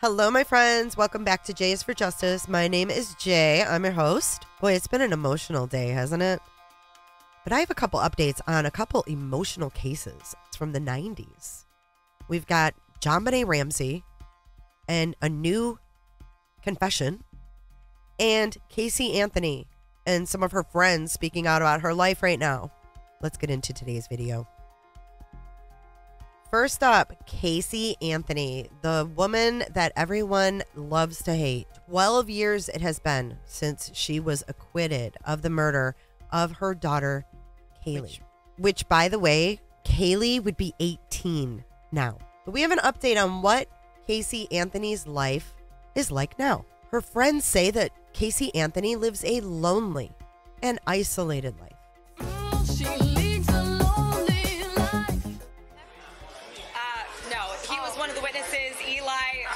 Hello, my friends. Welcome back to J is for Justice. My name is Jay. I'm your host. Boy, it's been an emotional day, hasn't it? But I have a couple updates on a couple emotional cases. It's from the 90s. We've got Jon Benet Ramsey and a new confession, and Casey Anthony and some of her friends speaking out about her life right now. Let's get into today's video. First up, Casey Anthony, the woman that everyone loves to hate. 12 years it has been since she was acquitted of the murder of her daughter, Kaylee. Which, by the way, Kaylee would be 18 now. But we have an update on what Casey Anthony's life is like now. Her friends say that Casey Anthony lives a lonely and isolated life. One of the witnesses, Eli,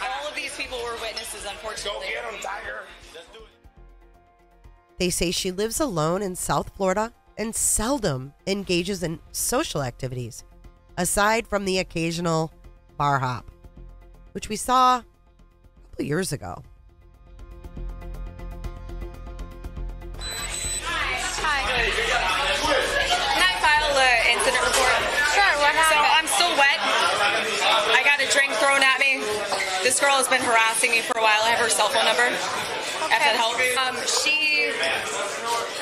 all of these people were witnesses, unfortunately. Go get him, Tiger. Let's do it. They say she lives alone in South Florida and seldom engages in social activities, aside from the occasional bar hop, which we saw a couple years ago. Hi. Can I file an incident report? Sure, what happened? So I'm still wet. I got a drink thrown at me. This girl has been harassing me for a while. I have her cell phone number. If that helps. She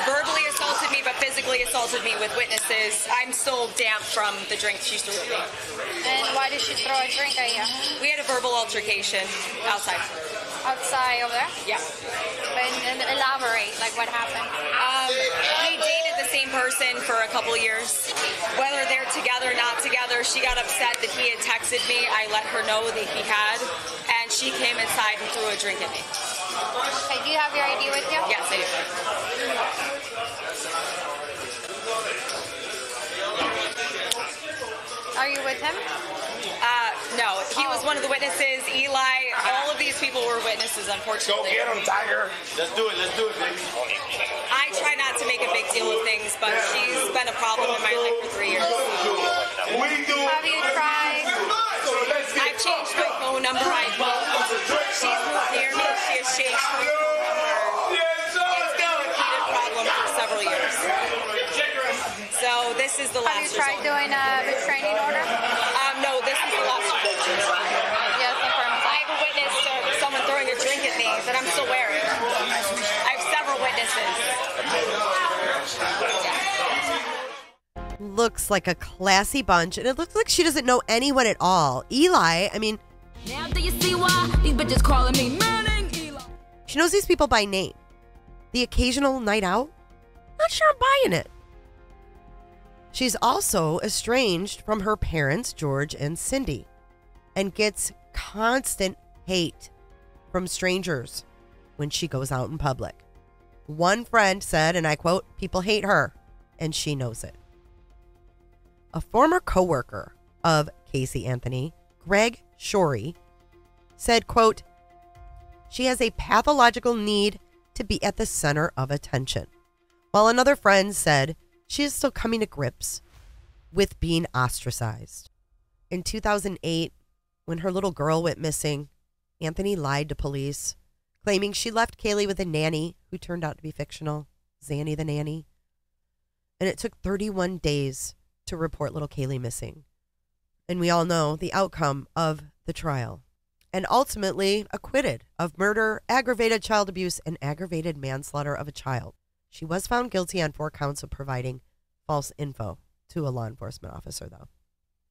verbally assaulted me, but physically assaulted me with witnesses. I'm still damp from the drink she threw at me. And why did she throw a drink at you? We had a verbal altercation outside. Outside over there? Yeah. And elaborate, like what happened? We dated the same person for a couple years. Whether they're together or not together, she got upset that he had texted me. I let her know that he had, and she came inside and threw a drink at me. Okay, do you have your ID with you? Yes, I do. Are you with him? No, he was one of the witnesses. Eli, all of these people were witnesses, unfortunately. Go get him, Tiger. Let's do it, baby. I try not to make a big deal of things, but she's been a problem in my life for 3 years. Have you tried? I've changed my phone number. I've moved. She's moved near me. She has changed my phone number. It's been a repeated problem for several years. So this is the last Have you tried doing a restraining order? No, this is the last resort. Yes, affirmative. I have a witness to someone throwing a drink at me that I'm still wearing. I have several witnesses. Looks like a classy bunch, and it looks like she doesn't know anyone at all. Eli, I mean, Now do you see why these bitches calling me Manning Eli? she knows these people by name. The occasional night out? Not sure I'm buying it. She's also estranged from her parents, George and Cindy, and gets constant hate from strangers when she goes out in public. One friend said, and I quote, "People hate her, and she knows it." A former coworker of Casey Anthony, Greg Shorey, said, quote, "She has a pathological need to be at the center of attention." While another friend said she is still coming to grips with being ostracized. In 2008, when her little girl went missing, Anthony lied to police, claiming she left Kaylee with a nanny who turned out to be fictional, Zanny the nanny. And it took 31 days to report little Kaylee missing. And we all know the outcome of the trial. And ultimately acquitted of murder, aggravated child abuse, and aggravated manslaughter of a child. She was found guilty on 4 counts of providing false info to a law enforcement officer, though.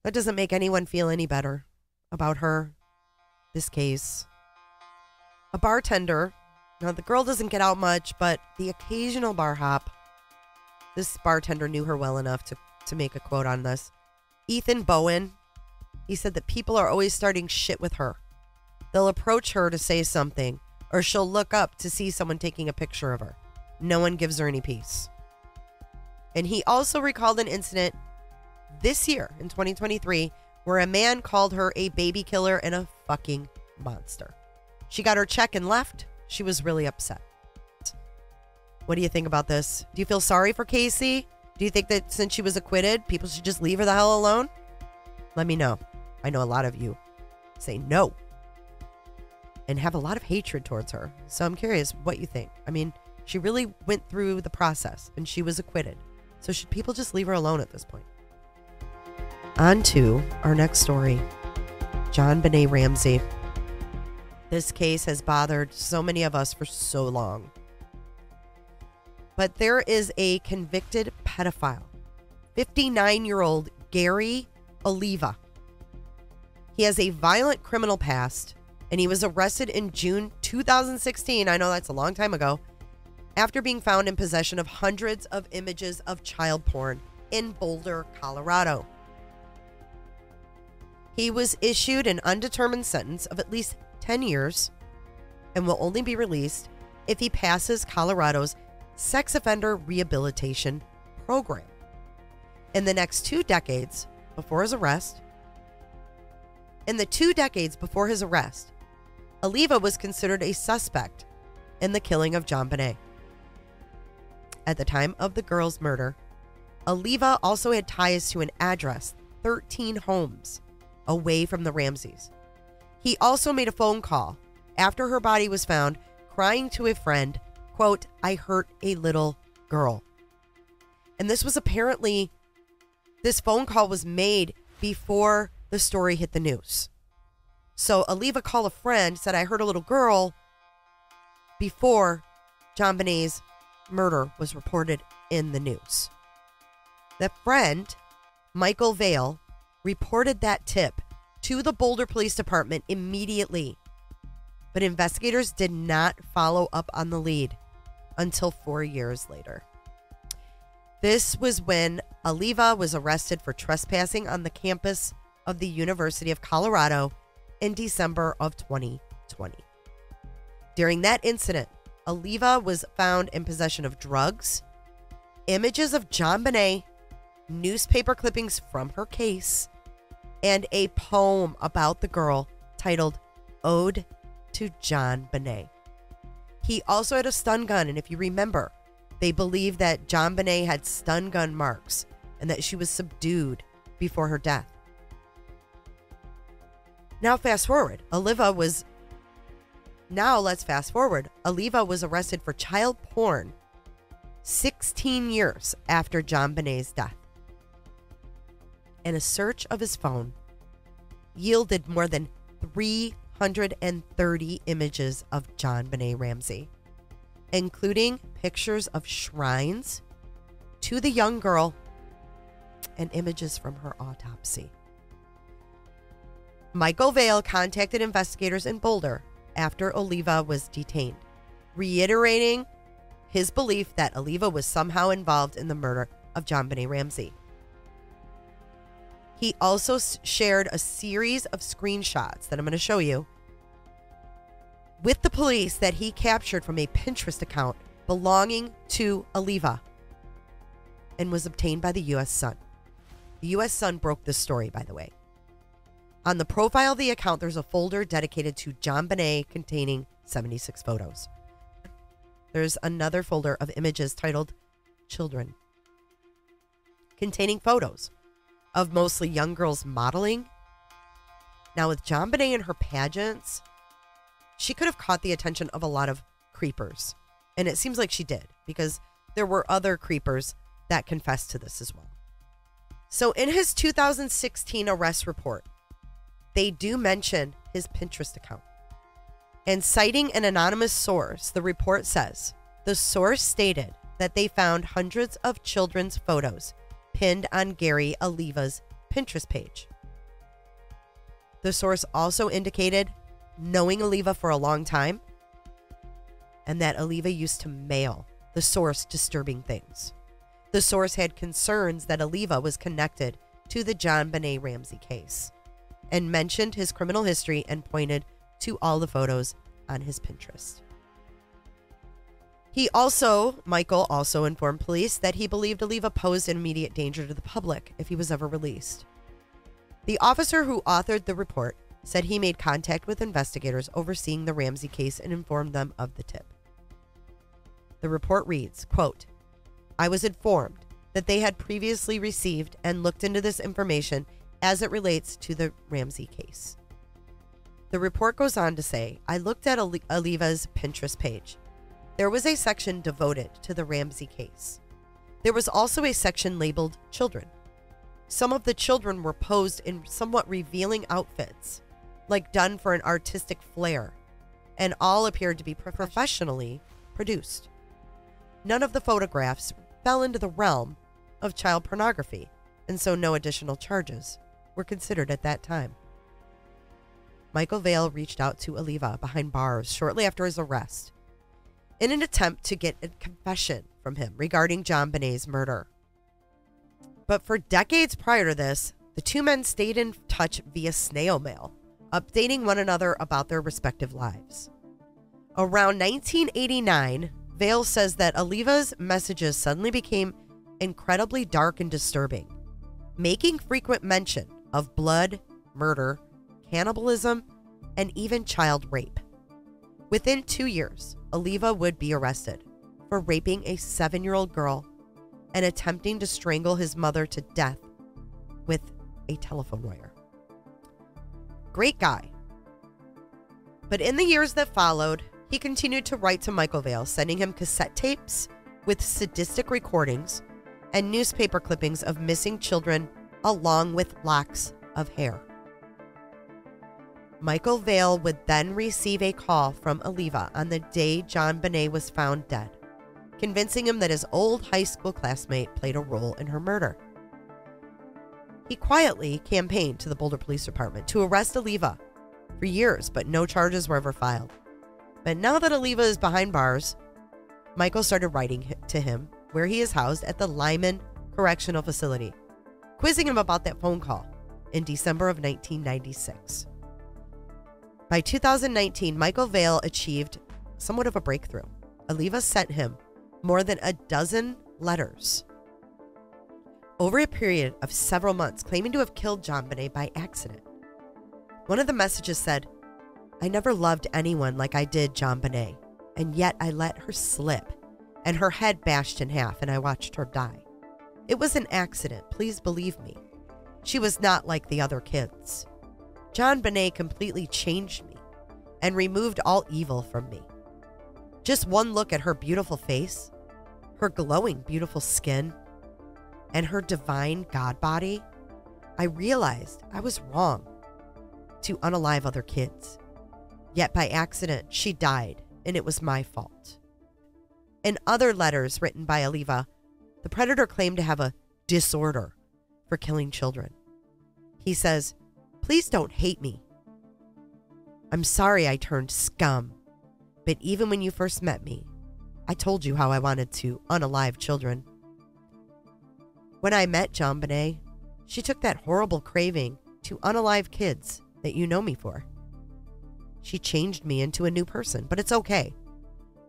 That doesn't make anyone feel any better about her, this case. A bartender, now the girl doesn't get out much, but the occasional bar hop, this bartender knew her well enough to make a quote on this. Ethan Bowen, he said that people are always starting shit with her. They'll approach her to say something, or she'll look up to see someone taking a picture of her. No one gives her any peace. And he also recalled an incident this year in 2023 where a man called her a baby killer and a fucking monster. She got her check and left. She was really upset. What do you think about this? Do you feel sorry for Casey? Do you think that since she was acquitted, people should just leave her the hell alone? Let me know. I know a lot of you say no. and have a lot of hatred towards her. So I'm curious what you think. I mean, she really went through the process and she was acquitted. So should people just leave her alone at this point? On to our next story. Jon Benet Ramsey. This case has bothered so many of us for so long. But there is a convicted pedophile, 59-year-old Gary Oliva. He has a violent criminal past, and he was arrested in June 2016. I know that's a long time ago. After being found in possession of hundreds of images of child porn in Boulder, Colorado. He was issued an undetermined sentence of at least 10 years and will only be released if he passes Colorado's sex offender rehabilitation program. In the 2 decades before his arrest, Oliva was considered a suspect in the killing of Jon Benet. At the time of the girl's murder, Oliva also had ties to an address 13 homes away from the Ramseys. He also made a phone call after her body was found, crying to a friend, quote, "I hurt a little girl." And this phone call was made before the story hit the news. So Oliva called a friend, said, "I hurt a little girl," before Jon Benet's murder was reported in the news. The friend, Michael Vale, reported that tip to the Boulder Police Department immediately. But investigators did not follow up on the lead until 4 years later. This was when Oliva was arrested for trespassing on the campus of the University of Colorado in December of 2020. During that incident, Oliva was found in possession of drugs, images of Jon Benet, newspaper clippings from her case, and a poem about the girl titled Ode to Jon Benet. He also had a stun gun, and if you remember, they believe that Jon Benet had stun gun marks and that she was subdued before her death. Let's fast forward. Oliva was arrested for child porn 16 years after Jon Benet's death. And a search of his phone yielded more than 330 images of Jon Benet Ramsey, including pictures of shrines to the young girl and images from her autopsy. Michael Vale contacted investigators in Boulder after Oliva was detained, reiterating his belief that Oliva was somehow involved in the murder of Jon Benet Ramsey. He also shared a series of screenshots that I'm going to show you with the police that he captured from a Pinterest account belonging to Oliva and was obtained by the U.S. Sun. The U.S. Sun broke this story, by the way. On the profile of the account, there's a folder dedicated to Jon Benet containing 76 photos. There's another folder of images titled Children, containing photos of mostly young girls modeling. Now, with Jon Benet and her pageants, she could have caught the attention of a lot of creepers. And it seems like she did, because there were other creepers that confessed to this as well. So in his 2016 arrest report, they do mention his Pinterest account. And citing an anonymous source, the report says, the source stated that they found hundreds of children's photos pinned on Gary Oliva's Pinterest page. The source also indicated knowing Oliva for a long time and that Oliva used to mail the source disturbing things. The source had concerns that Oliva was connected to the Jon Benet Ramsey case and mentioned his criminal history and pointed to all the photos on his Pinterest. Michael also informed police that he believed Oliva posed an immediate danger to the public if he was ever released. The officer who authored the report said he made contact with investigators overseeing the Ramsey case and informed them of the tip. The report reads, quote, "I was informed that they had previously received and looked into this information as it relates to the Ramsey case. The report goes on to say, I looked at Oliva's Pinterest page. There was a section devoted to the Ramsey case. There was also a section labeled children. Some of the children were posed in somewhat revealing outfits, like done for an artistic flair, and all appeared to be professionally produced. None of the photographs fell into the realm of child pornography, and so no additional charges were considered at that time. Michael Vale reached out to Oliva behind bars shortly after his arrest in an attempt to get a confession from him regarding Jon Benet's murder. But for decades prior to this, the two men stayed in touch via snail mail, updating one another about their respective lives. Around 1989, Vale says that Oliva's messages suddenly became incredibly dark and disturbing, making frequent mention of blood, murder, cannibalism, and even child rape. Within 2 years, Oliva would be arrested for raping a 7-year-old girl and attempting to strangle his mother to death with a telephone wire. Great guy. But in the years that followed, he continued to write to Michael Vale, sending him cassette tapes with sadistic recordings and newspaper clippings of missing children along with locks of hair. Michael Vale would then receive a call from Oliva on the day Jon Benet was found dead, convincing him that his old high school classmate played a role in her murder. He quietly campaigned to the Boulder Police Department to arrest Oliva for years, but no charges were ever filed. But now that Oliva is behind bars, Michael started writing to him where he is housed at the Lyman Correctional Facility, quizzing him about that phone call in December of 1996. By 2019, Michael Vale achieved somewhat of a breakthrough. Oliva sent him more than a dozen letters over a period of several months, claiming to have killed Jon Benet by accident. One of the messages said, I never loved anyone like I did Jon Benet, and yet I let her slip, and her head bashed in half, and I watched her die. It was an accident, please believe me. She was not like the other kids. Jon Benet completely changed me and removed all evil from me. Just one look at her beautiful face, her glowing, beautiful skin, and her divine God body, I realized I was wrong to unalive other kids. Yet by accident, she died, and it was my fault. In other letters written by Oliva, the predator claimed to have a disorder for killing children. He says, please don't hate me. I'm sorry I turned scum, but even when you first met me, I told you how I wanted to unalive children. When I met Jon Benet, she took that horrible craving to unalive kids that you know me for. She changed me into a new person, but it's okay.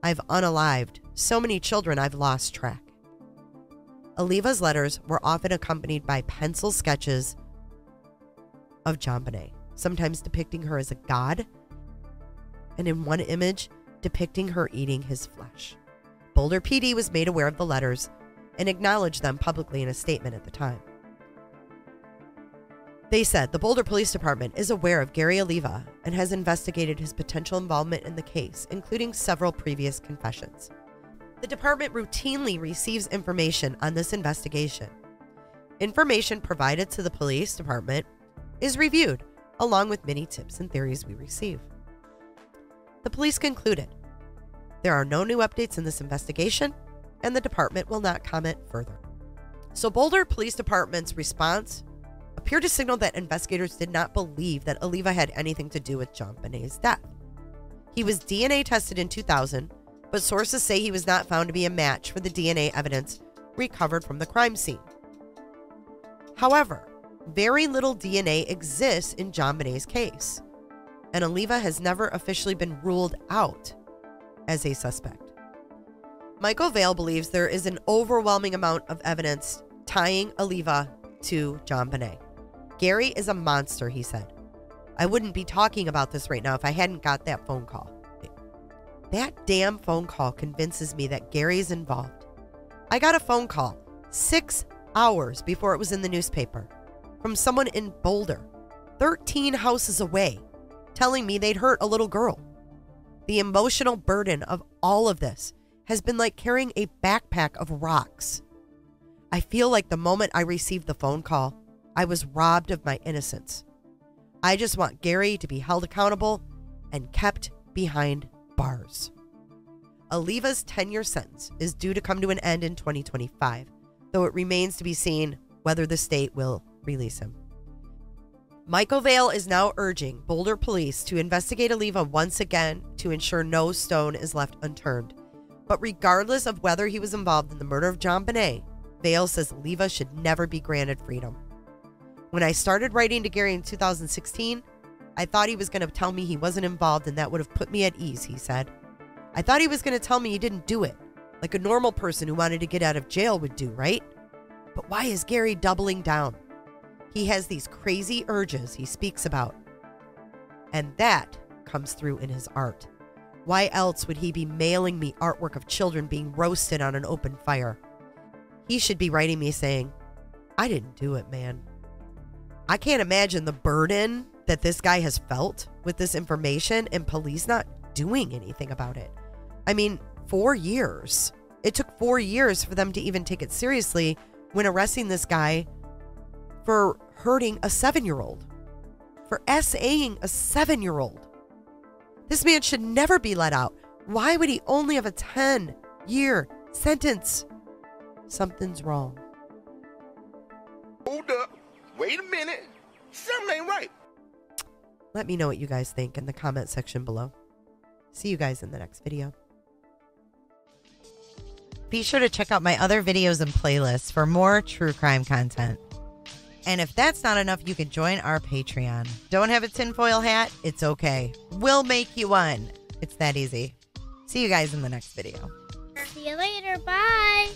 I've unalived so many children I've lost track. Oliva's letters were often accompanied by pencil sketches of Jon Benet, sometimes depicting her as a god, and in one image, depicting her eating his flesh. Boulder PD was made aware of the letters and acknowledged them publicly in a statement at the time. They said the Boulder Police Department is aware of Gary Oliva and has investigated his potential involvement in the case, including several previous confessions. The department routinely receives information on this investigation. Information provided to the police department is reviewed, along with many tips and theories we receive. The police concluded there are no new updates in this investigation, and the department will not comment further. So Boulder Police Department's response appeared to signal that investigators did not believe that Oliva had anything to do with Jon Benet's death. He was DNA tested in 2000, but sources say he was not found to be a match for the DNA evidence recovered from the crime scene. However, very little DNA exists in Jon Benet's case, and Oliva has never officially been ruled out as a suspect. Michael Vale believes there is an overwhelming amount of evidence tying Oliva to Jon Benet. Gary is a monster, he said. I wouldn't be talking about this right now if I hadn't got that phone call. That damn phone call convinces me that Gary's involved. I got a phone call 6 hours before it was in the newspaper from someone in Boulder, 13 houses away, telling me they'd hurt a little girl. The emotional burden of all of this has been like carrying a backpack of rocks. I feel like the moment I received the phone call, I was robbed of my innocence. I just want Gary to be held accountable and kept behind bars. Oliva's 10-year sentence is due to come to an end in 2025, though it remains to be seen whether the state will release him. Michael Vale is now urging Boulder police to investigate Oliva once again to ensure no stone is left unturned. But regardless of whether he was involved in the murder of Jon Benet, Vale says Oliva should never be granted freedom. When I started writing to Gary in 2016, I thought he was going to tell me he wasn't involved and that would have put me at ease, he said. I thought he was going to tell me he didn't do it, like a normal person who wanted to get out of jail would do, right? But why is Gary doubling down? He has these crazy urges he speaks about, and that comes through in his art. Why else would he be mailing me artwork of children being roasted on an open fire? He should be writing me saying, I didn't do it, man. I can't imagine the burden that this guy has felt with this information and police not doing anything about it. I mean, 4 years. It took 4 years for them to even take it seriously when arresting this guy for hurting a 7-year-old, for SAing a 7-year-old. This man should never be let out. Why would he only have a 10-year sentence? Something's wrong. Hold up. Wait a minute. Something ain't right. Let me know what you guys think in the comment section below. See you guys in the next video. Be sure to check out my other videos and playlists for more true crime content. And if that's not enough, you can join our Patreon. Don't have a tinfoil hat? It's okay. We'll make you one. It's that easy. See you guys in the next video. See you later. Bye.